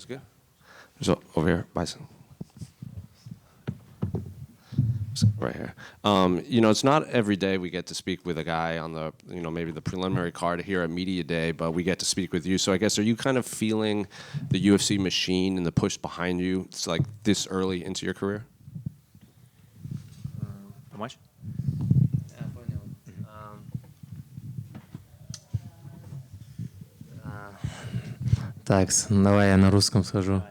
guys good? So over here, Bison. Right here. It's not every day we get to speak with a guy on the, maybe the preliminary card here at Media Day, but we get to speak with you. So I guess, are you kind of feeling the UFC machine and the push behind you? It's like this early into your career? How much? Так, давай я на русском скажу.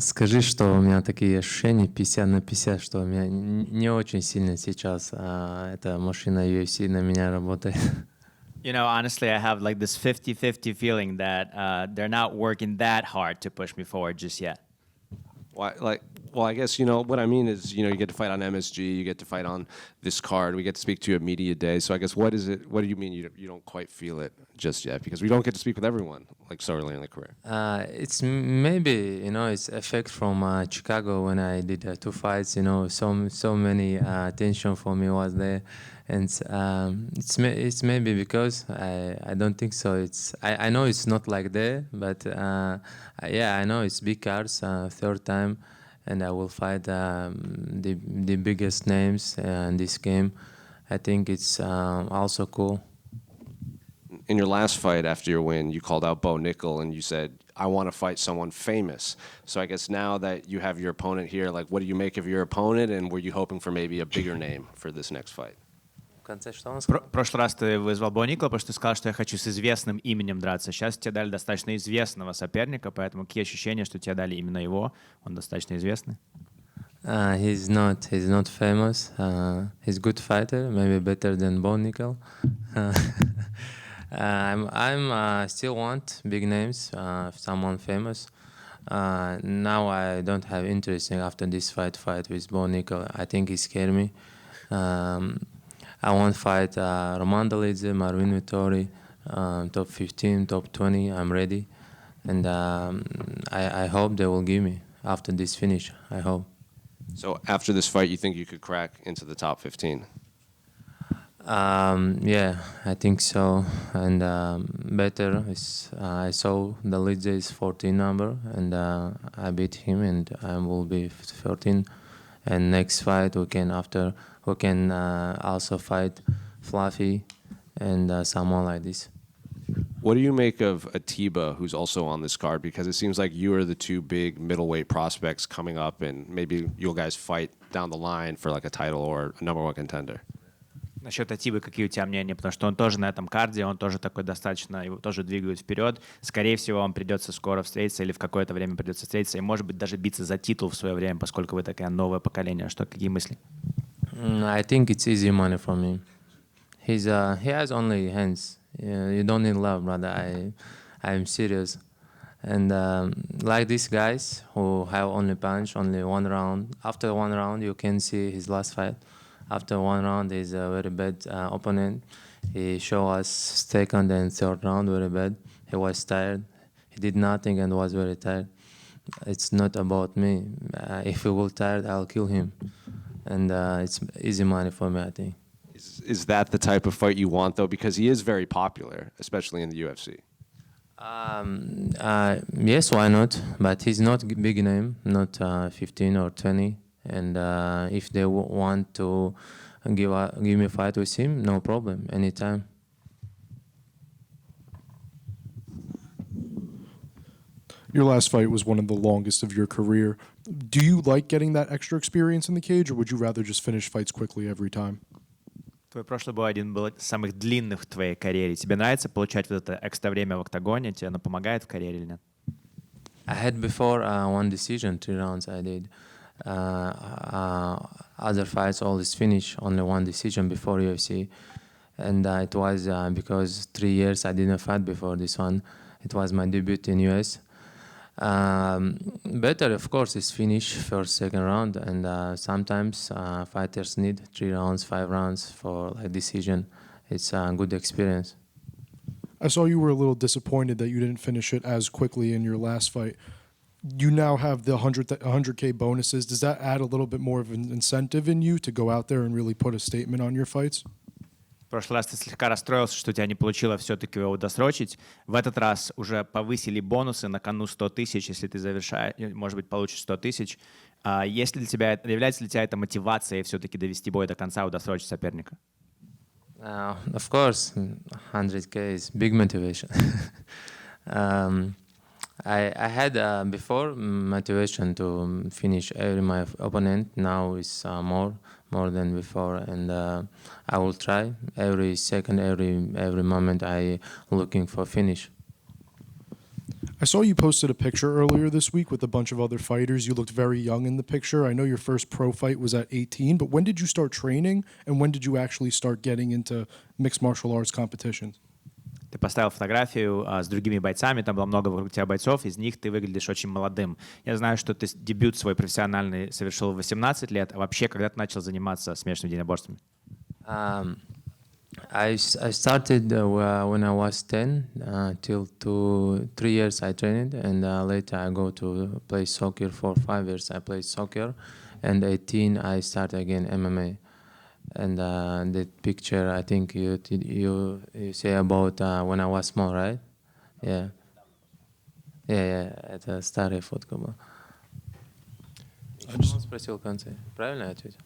Скажи, что у меня такие ощущения 50 на 50, что у меня не очень сильно сейчас эта машина UFC на меня работает. Honestly, I have like this 50-50 feeling that they're not working that hard to push me forward just yet. Well, I guess, what I mean is, you get to fight on MSG, you get to fight on this card, we get to speak to you at Media Day. So I guess, what do you mean you don't quite feel it just yet? Because we don't get to speak with everyone, like so early in the career. It's maybe, it's effect from Chicago when I did 2 fights, so many attention for me was there. And it's maybe because I don't think so. I know it's not like there, but I know it's big cards, 3rd time, and I will fight the biggest names in this game. I think it's also cool. In your last fight after your win, you called out Bo Nickel and you said, I want to fight someone famous. So I guess now that you have your opponent here, like, what do you make of your opponent, and were you hoping for maybe a bigger name for this next fight? В прошлый раз ты вызвал Бо Никола, потому что ты сказал, что я хочу с известным именем драться. Сейчас тебе дали достаточно известного соперника, поэтому какие ощущения, что тебе дали именно его? Он достаточно известный. He's not famous. He's a good fighter, maybe better than Bo Nickel. I'm still want big names, someone famous. Now I don't have interest after this fight with Bo Nickel. I think he scared me. I want to fight Roman Dolidze, Marvin Vettori, top 15, top 20. I'm ready, and I hope they will give me after this finish. I hope. So after this fight, you think you could crack into the top 15? Yeah, I think so. And better is I saw Dolidze is 14 number, and I beat him, and I will be 14. And next fight we can also fight Fluffy and someone like this. What do you make of Atiba, who's also on this card? Because it seems like you are the 2 big middleweight prospects coming up, and maybe you guys fight down the line for like a title or a number 1 contender. Насчет Атибы, какие у тебя мнения? Потому что он тоже на этом карде, он тоже такой достаточно, его тоже двигают вперед. Скорее всего, вам придется скоро встретиться или в какое-то время придется встретиться, и, может быть, даже биться за титул в свое время, поскольку вы такое новое поколение. Что, какие мысли? I think it's easy money for me. He has only hands. You don't need love, brother. I'm serious. And like these guys who have only punch, only 1 round. After 1 round, you can see his last fight. After 1 round, he's a very bad opponent. He showed us 2nd and 3rd round very bad. He was tired. He did nothing and was very tired. It's not about me. If he will tired, I'll kill him. And it's easy money for me, I think. Is that the type of fight you want, though? Because he is very popular, especially in the UFC. Yes, why not? But he's not a big name, not 15 or 20. And if they want to give me a fight with him, no problem, anytime. Your last fight was one of the longest of your career. Do you like getting that extra experience in the cage, or would you rather just finish fights quickly every time? Твой прошлый бой один был из самых длинных в твоей карьере. Тебе нравится получать вот это экстра время в октагоне? Тебе оно помогает в карьере или нет? I had before 1 decision, 3 rounds I did. Other fights always finish only 1 decision before UFC, and it was because 3 years I didn't fight before this one. It was my debut in US. Better, of course, is finish 1st, 2nd round, and sometimes fighters need 3 rounds, 5 rounds for like decision. It's a good experience. I saw you were a little disappointed that you didn't finish it as quickly in your last fight. You now have the 100K bonuses. Does that add a little bit more of an incentive in you to go out there and really put a statement on your fights? В прошлый раз ты слегка расстроился, что у тебя не получилось все-таки его досрочить. В этот раз уже повысили бонусы на кону 100 тысяч, если ты завершаешь, может быть, получишь 100 тысяч. Является ли для тебя это мотивацией все-таки довести бой до конца и досрочить соперника? Of course, 100K is big motivation. I had before motivation to finish every my opponent. Now it's more than before, and I will try every second, every moment. I looking for finish. I saw you posted a picture earlier this week with a bunch of other fighters. You looked very young in the picture. I know your first pro fight was at 18, but when did you start training, and when did you actually start getting into mixed martial arts competitions? Ты поставил фотографию с другими бойцами, там было много вокруг тебя бойцов, из них ты выглядишь очень молодым. Я знаю, что ты дебют свой профессиональный совершил в 18 лет, а вообще, когда ты начал заниматься смешанными единоборствами? I started when I was 10 till 3 years I trained, and later I go to play soccer for 5 years. I played soccer, and 18 I start again MMA. And that picture, I think you say about when I was small, right? Yeah. Это старая фотка была. Он спросил в конце. Правильно я ответил?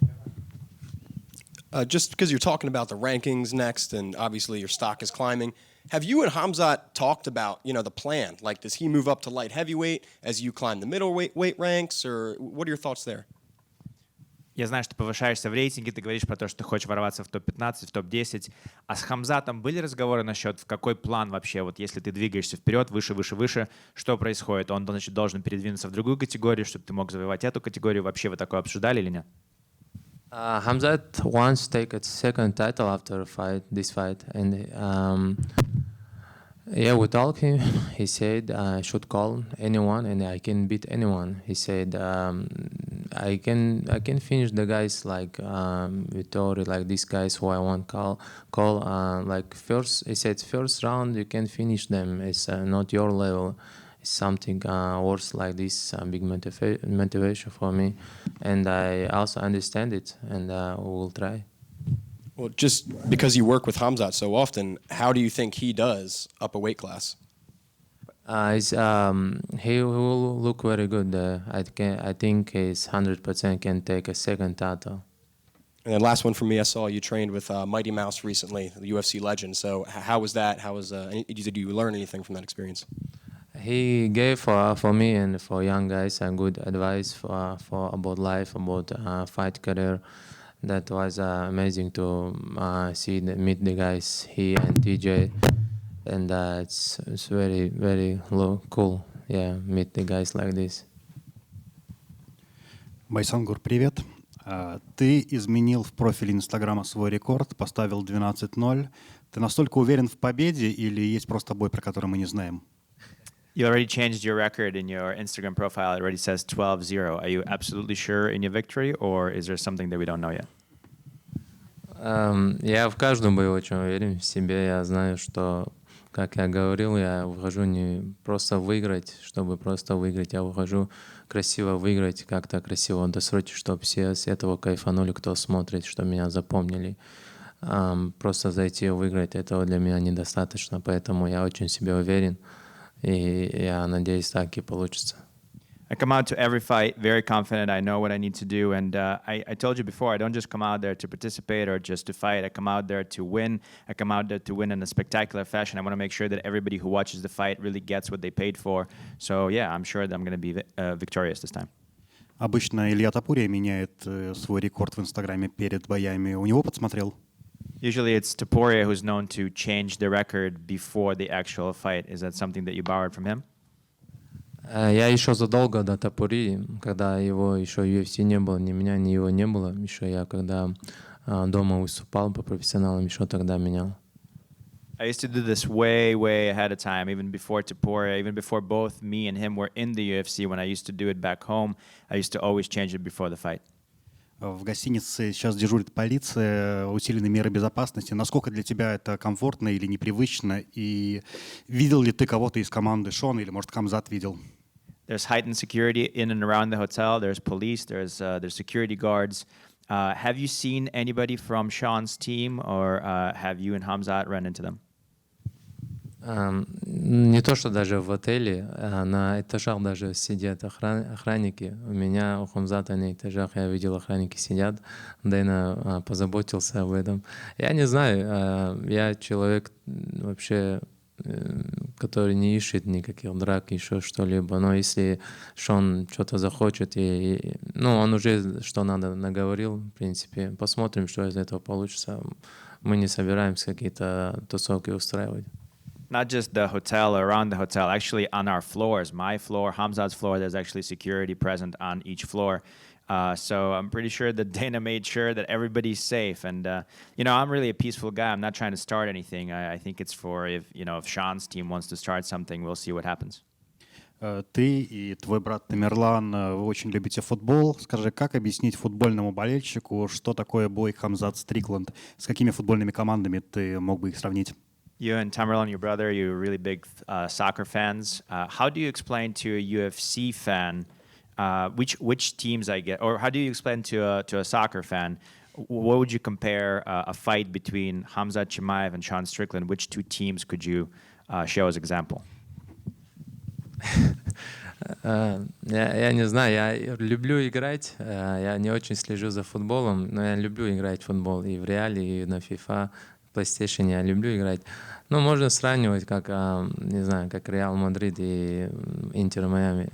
Just because you're talking about the rankings next, and obviously your stock is climbing, have you and Khamzat talked about, the plan? Like, does he move up to light heavyweight as you climb the middleweight ranks, or what are your thoughts there? Я знаю, что ты повышаешься в рейтинге, ты говоришь про то, что ты хочешь ворваться в топ-15, в топ-10. А с Хамзатом были разговоры насчет, в какой план вообще, вот если ты двигаешься вперед, выше, выше, выше, что происходит? Он, значит, должен передвинуться в другую категорию, чтобы ты мог завоевать эту категорию. Вообще вы такое обсуждали или нет? Khamzat wants to take a second title after this fight, and yeah, we talked him. He said I should call anyone and I can beat anyone. He said I can finish the guys like Vittori, like these guys who I want call like first. He said first round you can finish them. It's not your level. It's something worse like this. Big motivation for me, and I also understand it, and we will try. Well, just because you work with Khamzat so often, how do you think he does up a weight class? He will look very good. I think he's 100% can take a second title. And then last one for me, I saw you trained with Mighty Mouse recently, the UFC legend. So how was that? Did you learn anything from that experience? He gave for me and for young guys a good advice for about life, about fight career. That was amazing to meet the guys, he and TJ, and it's very, very cool, yeah, meet the guys like this. Байсангур, привет. Ты изменил в профиле Инстаграма свой рекорд, поставил 12-0. Ты настолько уверен в победе или есть просто бой, про который мы не знаем? You already changed your record in your Instagram profile. It already says 12-0. Are you absolutely sure in your victory, or is there something that we don't know yet? Я в каждом бою очень уверен в себе. Я знаю, что, как я говорил, я выхожу не просто выиграть, чтобы просто выиграть. Я выхожу красиво выиграть, как-то красиво досрочить, чтобы все с этого кайфанули, кто смотрит, чтобы меня запомнили. Просто зайти и выиграть, этого для меня недостаточно, поэтому я очень в себе уверен. И я надеюсь, так и получится. I come out to every fight very confident. I know what I need to do. And I told you before, I don't just come out there to participate or just to fight. I come out there to win. I come out there to win in a spectacular fashion. I want to make sure that everybody who watches the fight really gets what they paid for. So, yeah, I'm sure that I'm going to be victorious this time. Обычно Илья Топурия меняет свой рекорд в Инстаграме перед боями. У него подсмотрел? Usually it's Topuria who's known to change the record before the actual fight. Is that something that you borrowed from him? Я еще задолго до Топури, когда его еще UFC не было, ни меня, ни его не было. Еще я когда дома выступал по профессионалам, еще тогда менял. I used to do this way, way ahead of time, even before Topuria, even before both me and him were in the UFC. When I used to do it back home, I used to always change it before the fight. В гостинице сейчас дежурит полиция, усиленные меры безопасности. Насколько для тебя это комфортно или непривычно? И видел ли ты кого-то из команды Шона или, может, Khamzat видел? There's heightened security in and around the hotel. There's police. There's security guards. Have you seen anybody from Sean's team, or have you and Khamzat run into them? Не то, что даже в отеле, а на этажах даже сидят охранники. У меня, у Хамзата на этажах я видел, охранники сидят. Дэна позаботился об этом. Я не знаю, я человек вообще, который не ищет никаких драк, еще что-либо. Но если Шон что-то захочет, ну, он уже что надо наговорил, в принципе. Посмотрим, что из этого получится. Мы не собираемся какие-то тусовки устраивать. Not just the hotel or around the hotel, actually on our floors, my floor, Hamzat's floor, there's actually security present on each floor. So I'm pretty sure that Dana made sure that everybody's safe. And, I'm really a peaceful guy. I'm not trying to start anything. I think it's for if Sean's team wants to start something, we'll see what happens. Ты и твой брат Тамерлан, вы очень любите футбол. Скажи, как объяснить футбольному болельщику, что такое бой Хамзат-Стрикленд? С какими футбольными командами ты мог бы их сравнить? You and Tamerlan, your brother, you're really big soccer fans. How do you explain to a UFC fan which teams I get, or how do you explain to a soccer fan, what would you compare a fight between Khamzat Chimaev and Sean Strickland? Which two teams could you show as example? Я не знаю, я люблю играть, я не очень слежу за футболом, но я люблю играть в футбол и в Реале, и на FIFA, PlayStation я люблю играть. Ну, можно сравнивать, как, не знаю, как Реал Мадрид и Интер Майами.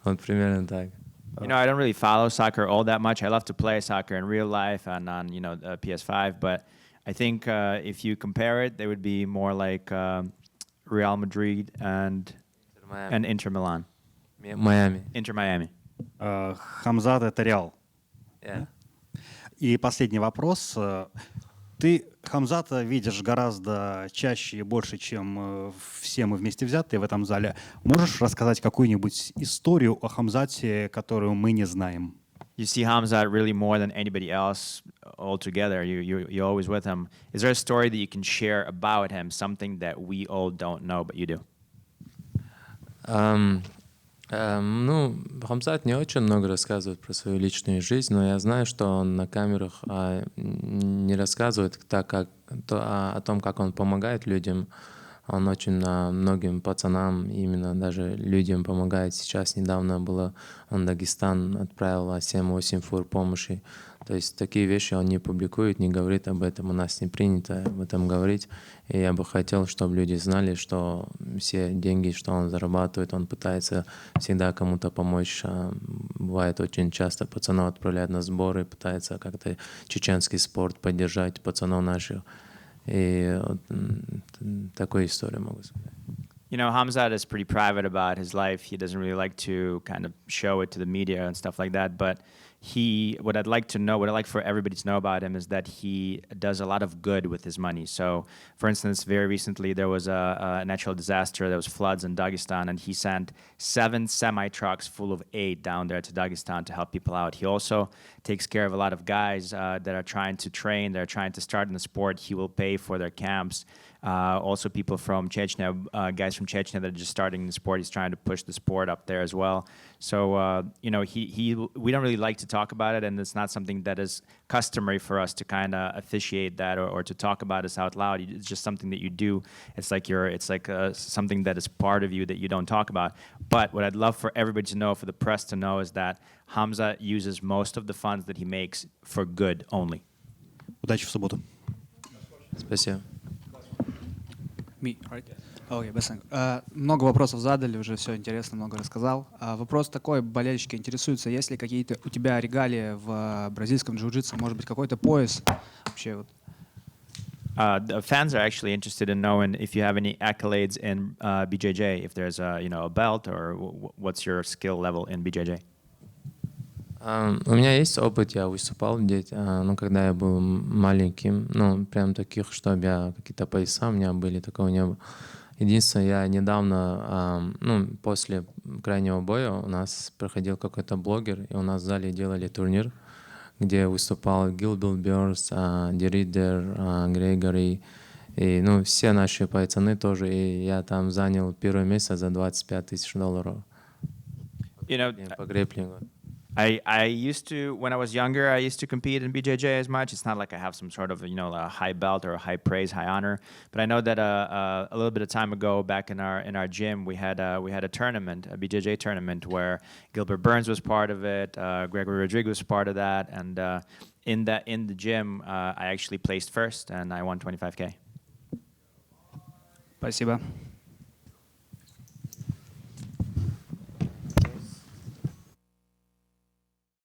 Вот примерно так. I don't really follow soccer all that much. I love to play soccer in real life and on, PS5. But I think if you compare it, they would be more like Real Madrid and Inter Milan. Майами. Inter Miami. Хамзат — это Реал. Yeah. И последний вопрос. Ты Хамзата видишь гораздо чаще и больше, чем все мы вместе взятые в этом зале. Можешь рассказать какую-нибудь историю о Хамзате, которую мы не знаем? You see Khamzat really more than anybody else altogether. You're always with him. Is there a story that you can share about him, something that we all don't know, but you do? Ну, Хамзат не очень много рассказывает про свою личную жизнь, но я знаю, что он на камерах не рассказывает о том, как он помогает людям. Он очень многим пацанам, именно даже людям помогает. Сейчас недавно было, он в Дагестан отправил 7-8 фур помощи. То есть такие вещи он не публикует, не говорит об этом. У нас не принято об этом говорить. И я бы хотел, чтобы люди знали, что все деньги, что он зарабатывает, он пытается всегда кому-то помочь. Бывает очень часто пацанов отправляют на сборы, пытается как-то чеченский спорт поддержать пацанов наших. И такую историю могу сказать. Khamzat is pretty private about his life. He doesn't really like to kind of show it to the media and stuff like that. But what I'd like for everybody to know about him is that he does a lot of good with his money. So, for instance, very recently there was a natural disaster. There was floods in Dagestan, and he sent 7 semi-trucks full of aid down there to Dagestan to help people out. He also takes care of a lot of guys that are trying to train, they're trying to start in the sport. He will pay for their camps. Also people from Chechnya, guys from Chechnya that are just starting the sport. He's trying to push the sport up there as well. So, we don't really like to talk about it, and it's not something that is customary for us to kind of officiate that or to talk about this out loud. It's just something that you do. It's like something that is part of you that you don't talk about. But what I'd love for everybody to know, for the press to know, is that Khamzat uses most of the funds that he makes for good only. Удачи в субботу. Спасибо. Me, right? Okay, Baisangur. Много вопросов задали, уже все интересно, много рассказал. Вопрос такой, болельщики интересуются, есть ли какие-то у тебя регалии в бразильском джиу-джитсу, может быть, какой-то пояс вообще вот? The fans are actually interested in knowing if you have any accolades in BJJ, if there's a belt, or what's your skill level in BJJ. У меня есть опыт, я выступал когда я был маленьким, прям таких, чтобы я какие-то пояса у меня были, такого не было. Единственное, я недавно, после крайнего боя у нас проходил какой-то блогер, и у нас в зале делали турнир, где выступал Гилберт Бёрнс, Деридер, Грегори, и все наши пацаны тоже, и я там занял первое место за $25,000 по грэпплингу. I used to, when I was younger, I used to compete in BJJ as much. It's not like I have some sort of, a high belt or a high praise, high honor. But I know that a little bit of time ago, back in our gym, we had a tournament, a BJJ tournament, where Gilbert Burns was part of it, Gregory Rodriguez was part of that, and in the gym, I actually placed first, and I won 25K. Спасибо.